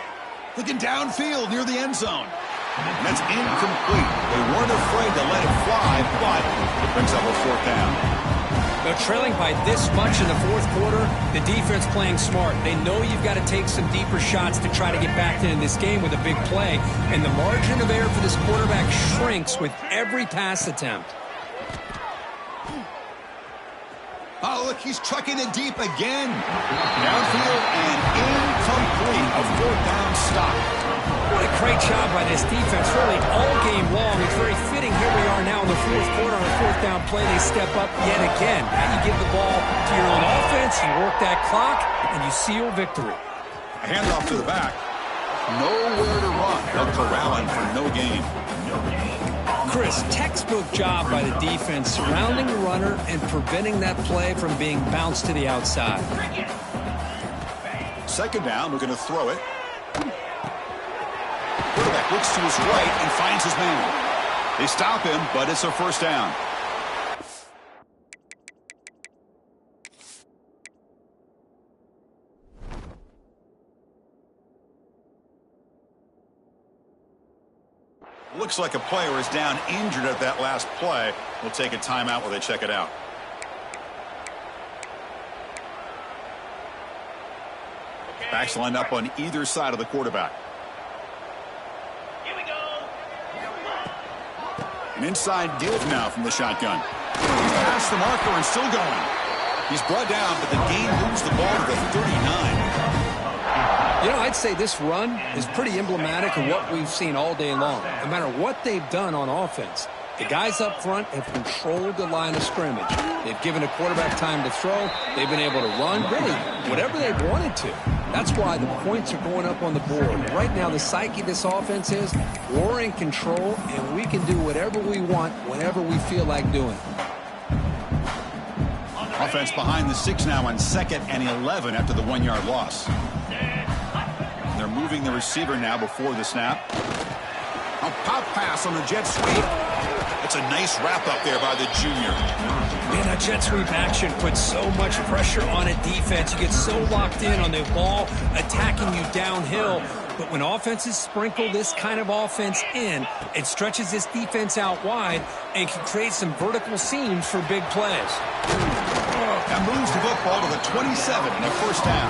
[SPEAKER 1] Looking downfield near the end zone. And that's incomplete. They weren't afraid to let it fly, but it brings up a fourth down.
[SPEAKER 2] They're trailing by this much in the fourth quarter. The defense playing smart. They know you've got to take some deeper shots to try to get back into this game with a big play. And the margin of error for this quarterback shrinks with every pass attempt.
[SPEAKER 1] Oh, look, he's trucking it deep again. Downfield and incomplete. A fourth down stop.
[SPEAKER 2] What a great job by this defense, really all game long. It's very fitting. Here we are now in the fourth quarter on a fourth down play. They step up yet again. Now you give the ball to your own offense, you work that clock, and you seal victory.
[SPEAKER 1] A handoff to the back. Nowhere to run. They'll corral him for no gain.
[SPEAKER 2] Chris, textbook job by the defense surrounding the runner and preventing that play from being bounced to the outside.
[SPEAKER 1] Second down, looking to throw it. Quarterback looks to his right and finds his man. They stop him, but it's a first down. Looks like a player is down injured at that last play. We'll take a timeout while they check it out. Backs lined up on either side of the quarterback.
[SPEAKER 3] Here we go.
[SPEAKER 1] An inside give now from the shotgun. He's past the marker and still going. He's brought down, but the gain moves the ball to the 39.
[SPEAKER 2] You know, I'd say this run is pretty emblematic of what we've seen all day long. No matter what they've done on offense, the guys up front have controlled the line of scrimmage. They've given a quarterback time to throw. They've been able to run, really, whatever they've wanted to. That's why the points are going up on the board. Right now, the psyche of this offense is we're in control, and we can do whatever we want whenever we feel like doing it.
[SPEAKER 1] Offense behind the 6 now on 2nd and 11 after the 1-yard loss. They're moving the receiver now before the snap. A pop pass on the jet sweep. It's a nice wrap up there by the junior.
[SPEAKER 2] Man, that jet sweep action puts so much pressure on a defense. You get so locked in on the ball attacking you downhill. But when offenses sprinkle this kind of offense in, it stretches this defense out wide and can create some vertical seams for big plays.
[SPEAKER 1] That moves the football to the 27 and a first down.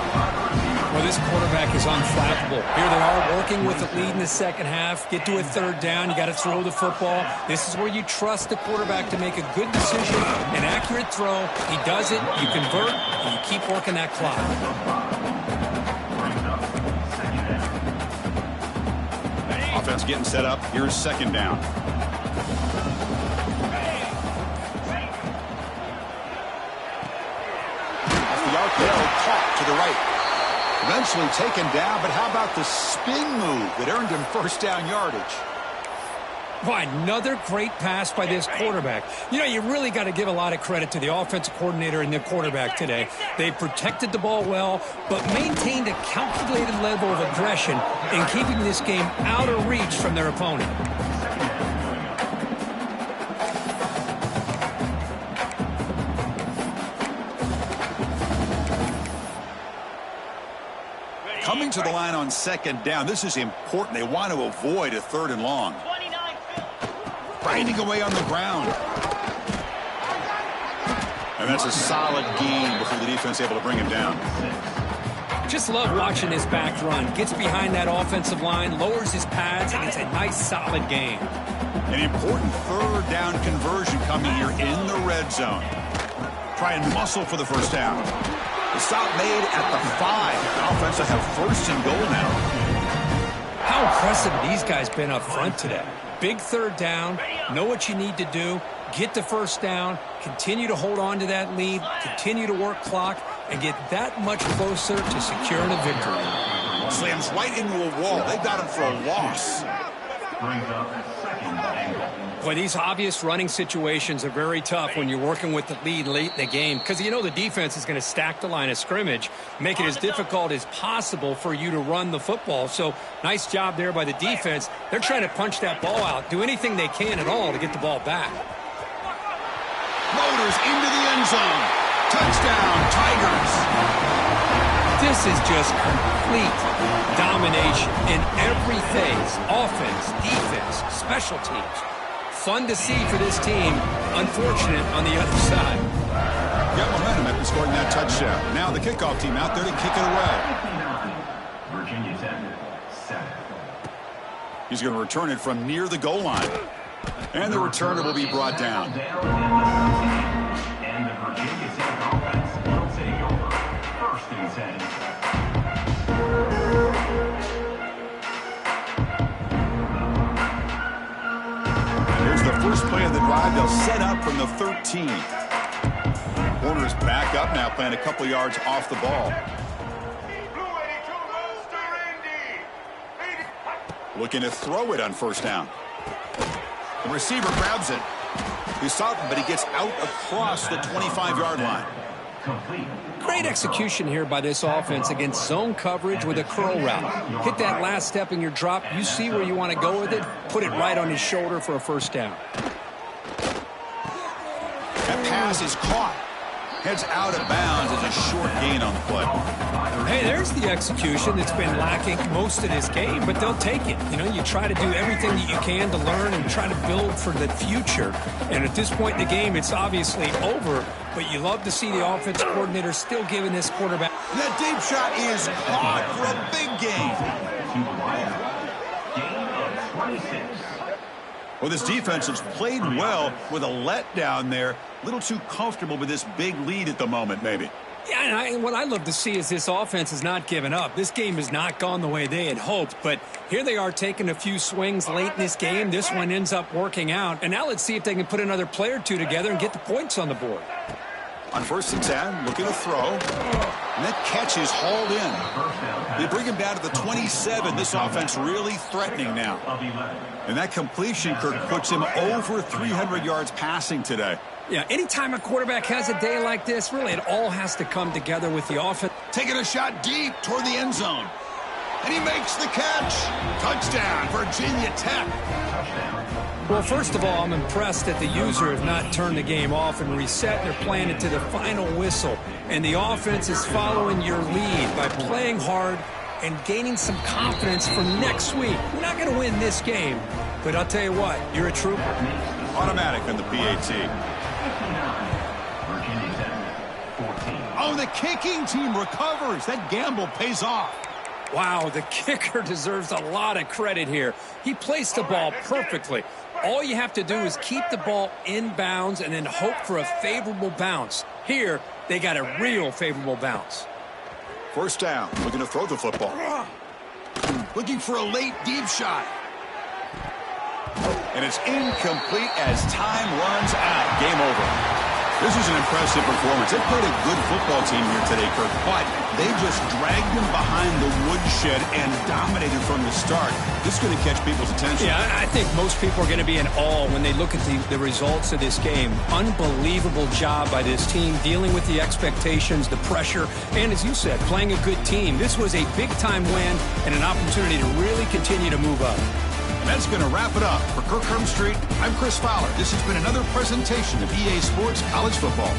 [SPEAKER 2] Well, this quarterback is unflappable. Here they are working with the lead in the second half. Get to a third down. You got to throw the football. This is where you trust the quarterback to make a good decision, an accurate throw. He does it. You convert, and you keep working that clock.
[SPEAKER 1] Offense getting set up. Here's second down. Off the RPO, caught to the right. Eventually taken down, but how about the spin move that earned him first down yardage?
[SPEAKER 2] Boy, another great pass by this quarterback. You know, you really got to give a lot of credit to the offensive coordinator and the quarterback today. They protected the ball well, but maintained a calculated level of aggression in keeping this game out of reach from their opponent.
[SPEAKER 1] Coming to the line on second down. This is important. They want to avoid a third and long. Grinding away on the ground. And that's a solid gain before the defense able to bring him down.
[SPEAKER 2] Just love watching this back run. Gets behind that offensive line, lowers his pads, and it's a nice, solid gain.
[SPEAKER 1] An important third down conversion coming here in the red zone. Try and muscle for the first down. The stop made at the 5. The offense will have first and goal now.
[SPEAKER 2] How impressive have these guys been up front today? Big third down, know what you need to do, get the first down, continue to hold on to that lead, continue to work clock, and get that much closer to securing a victory.
[SPEAKER 1] Slams right into a wall. They got him for a loss.
[SPEAKER 4] Brings up second and goal.
[SPEAKER 2] Boy, these obvious running situations are very tough when you're working with the lead late in the game because you know the defense is going to stack the line of scrimmage, make it as difficult as possible for you to run the football. So nice job there by the defense. They're trying to punch that ball out, do anything they can at all to get the ball back.
[SPEAKER 1] Motors into the end zone. Touchdown, Tigers.
[SPEAKER 2] This is just complete domination in every phase. Offense, defense, special teams. Fun to see for this team. Unfortunate on the other side.
[SPEAKER 1] Got momentum after scoring that touchdown. Now the kickoff team out there to kick it away.
[SPEAKER 4] Virginia Tech, 7.
[SPEAKER 1] He's going to return it from near the goal line. And the returner will be brought down.
[SPEAKER 4] And the Virginia Tech offense will take over. 1st and 10.
[SPEAKER 1] Here's the first play of the drive. They'll set up from the 13. Corner's back up now, playing a couple yards off the ball. Looking to throw it on 1st down. The receiver grabs it. He's stopped, but he gets out across the 25-yard line.
[SPEAKER 2] Great execution here by this offense against zone coverage with a curl route. Hit that last step in your drop. You see where you want to go with it. Put it right on his shoulder for a 1st down.
[SPEAKER 1] That pass is caught. Heads out of bounds as a short gain on the play.
[SPEAKER 2] Hey, there's the execution that's been lacking most of this game, but they'll take it. You know, you try to do everything that you can to learn and try to build for the future. And at this point in the game, it's obviously over, but you love to see the offense coordinator still giving this quarterback.
[SPEAKER 1] That deep shot is caught for a big gain. Well, this defense has played well with a letdown there. A little too comfortable with this big lead at the moment, maybe.
[SPEAKER 2] Yeah, and what I love to see is this offense has not given up. This game has not gone the way they had hoped, but here they are taking a few swings late in this game. This one ends up working out, and now let's see if they can put another play or two together and get the points on the board.
[SPEAKER 1] On 1st and 10, looking to throw. And that catch is hauled in. They bring him down to the 27. This offense really threatening now. And that completion, Kirk, puts him over 300 yards passing today.
[SPEAKER 2] Yeah, anytime a quarterback has a day like this, really it all has to come together with the offense.
[SPEAKER 1] Taking a shot deep toward the end zone. And he makes the catch. Touchdown, Virginia Tech.
[SPEAKER 2] Well, first of all, I'm impressed that the user has not turned the game off and reset. They're playing it to the final whistle. And the offense is following your lead by playing hard and gaining some confidence for next week. We're not going to win this game, but I'll tell you what, you're a trooper.
[SPEAKER 1] Automatic on the PAT. Oh, the kicking team recovers. That gamble pays off.
[SPEAKER 2] Wow, the kicker deserves a lot of credit here. He placed the ball perfectly. All you have to do is keep the ball in bounds and then hope for a favorable bounce. Here, they got a real favorable bounce.
[SPEAKER 1] 1st down, looking to throw the football. Looking for a late deep shot. And it's incomplete as time runs out. Game over. This is an impressive performance. They played a good football team here today, Kirk, but they just dragged them behind the woodshed and dominated from the start. This is going to catch people's attention.
[SPEAKER 2] Yeah, I think most people are going to be in awe when they look at the results of this game. Unbelievable job by this team dealing with the expectations, the pressure, and as you said, playing a good team. This was a big-time win and an opportunity to really continue to move up.
[SPEAKER 1] That's going to wrap it up. For Kirk Street, I'm Chris Fowler. This has been another presentation of EA Sports College Football.